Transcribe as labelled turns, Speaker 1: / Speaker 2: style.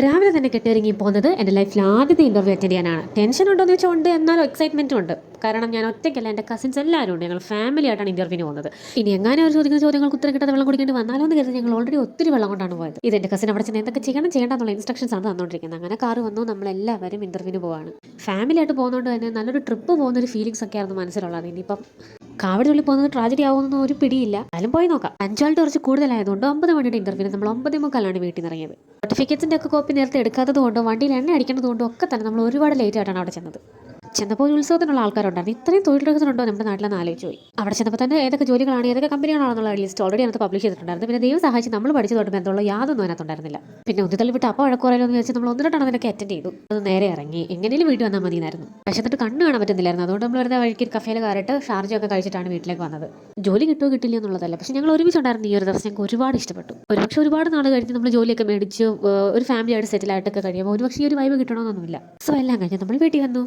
Speaker 1: രാവിലെ തന്നെ കെട്ടിയൊരുങ്ങി പോകുന്നത് എൻ്റെ ലൈഫിൽ ആദ്യത്തെ ഇൻ്റർവ്യൂ അറ്റൻഡ് ചെയ്യാനാണ്. ടെൻഷൻ ഉണ്ടോയെന്ന് വെച്ചാൽ ഉണ്ട്, എന്നാലും എക്സൈറ്റ്മെൻറ്റും ഉണ്ട്. കാരണം ഞാൻ ഒറ്റയ്ക്കല്ല, എൻ്റെ കസിൻസ് എല്ലാവരും ഉണ്ട്. ഞങ്ങൾ ഫാമിലി ആയിട്ടാണ് ഇൻ്റർവ്യൂവിന് പോകുന്നത്. ഇനി എങ്ങാനും അവർ ചോദിക്കുന്ന ചോദ്യങ്ങൾക്ക് ഉത്തരം കിട്ടാതെ വെള്ളം കുടിക്കേണ്ടി വന്നാലോ എന്ന് കരുതി ഞങ്ങൾ ഓൾറെഡി ഒത്തിരി വെള്ളം കൊണ്ടാണ് പോയത്. ഇത് എൻ്റെ കസിൻ അവിടെ ചെന്ന് എന്തൊക്കെ ചെയ്യണം ചെയ്യേണ്ടെന്നുള്ള ഇൻസ്ട്രക്ഷൻസ് ആണ് തന്നുകൊണ്ടിരിക്കുന്നത്. അങ്ങനെ കാറ് വന്നു, നമ്മളെല്ലാവരും ഇൻ്റർവ്യൂവിന് പോവാണ്. ഫാമിലി ആയിട്ട് പോകുന്നതുകൊണ്ട് തന്നെ നല്ലൊരു ട്രിപ്പ് പോകുന്നൊരു ഫീലിംഗ്സ് ഒക്കെ ആയിരുന്നു മനസ്സിലുള്ളത്. ഇനിയിപ്പം കാവടിനുള്ളിൽ പോകുന്നത് ട്രാജഡി ആവുമെന്നൊന്നും ഒരു പിടിയില്ല. അതിലും പോയി നോക്കാം. പഞ്ച്വാലിറ്റി കുറച്ച് കൂടുതലായതുകൊണ്ട് 9 മണിയുടെ ഇന്റർവ്യൂവിന് നമ്മൾ 9:45 വീട്ടിൽ നിന്ന് ഇറങ്ങിയത്. സർട്ടിഫിക്കറ്റ്സിൻ്റെ ഒക്കെ കോപ്പി നേരത്തെ എടുക്കാത്തത് കൊണ്ടും വണ്ടിയിൽ എണ്ണ അടിക്കുന്നതുകൊണ്ടും ഒക്കെ തന്നെ നമ്മൾ ഒരുപാട് ലേറ്റ് ആയിട്ടാണ് അവിടെ ചെന്നത്. ചെന്നപ്പോൾ ഒരു ഉത്സവത്തിനുള്ള ആൾക്കാരുണ്ടായിരുന്നു. ഇത്രയും തൊഴിലിടങ്ങളുണ്ടോ നമ്മുടെ നാട്ടിലെന്ന് ആലോചിച്ച് പോയി. അവിടെ ചെന്നപ്പോൾ തന്നെ ഏതൊക്കെ ജോലികളാണ്, ഏതൊക്കെ കമ്പനികളാണെന്നുള്ള ലിസ്റ്റ് ഓൾറെഡി അതിനകത്ത് പബ്ലിഷ് ചെയ്തിട്ടുണ്ടായിരുന്നു. പിന്നെ ദൈവം സഹായിച്ച് നമ്മൾ പഠിച്ചതോട്ട് ബന്ധമുള്ള യാതൊന്നും അതിനകത്തുണ്ടായിരുന്നില്ല. പിന്നെ ഒന്നിതള്ളി വിട്ട് അപ്പോൾ വഴക്കുറയല്ലോ എന്ന് വെച്ചാൽ നമ്മൾ 1-2 അതിനൊക്കെ അറ്റൻഡ് ചെയ്തു. അത് നേരെ ഇറങ്ങി എങ്ങനെയും വീട്ടിൽ വന്നാൽ മതിയായിരുന്നു. പക്ഷേ എന്നിട്ട് കണ്ണ് കാണാൻ പറ്റുന്നില്ലായിരുന്നു. അതുകൊണ്ട് നമ്മൾ വെറുതെ വഴിക്ക് കഫേയിൽ കയറിയിട്ട് ഷാർജയൊക്കെ കഴിച്ചിട്ടാണ് വീട്ടിലേക്ക് വന്നത്. ജോലി കിട്ടുമോ കിട്ടില്ല എന്നുള്ളതല്ല, പക്ഷേ ഞങ്ങൾ ഒരുമിച്ചുണ്ടായിരുന്നു. ഈ ഒരു ദിവസം ഞങ്ങൾക്ക് ഒരുപാട് ഇഷ്ടപ്പെട്ടു. ഒരുപക്ഷെ ഒരുപാട് നാൾ കഴിഞ്ഞ് നമ്മൾ ജോലിയൊക്കെ മേടിച്ച് ഒരു ഫാമിലി ആയിട്ട് സെറ്റിൽ ആയിട്ടൊക്കെ കഴിയുമ്പോൾ ഒരുപക്ഷെ ഈ ഒരു വൈബ് കിട്ടണമെന്നൊന്നുമില്ല. സോ എല്ലാം കഴിഞ്ഞ് നമ്മൾ വീട്ടിൽ വന്നു.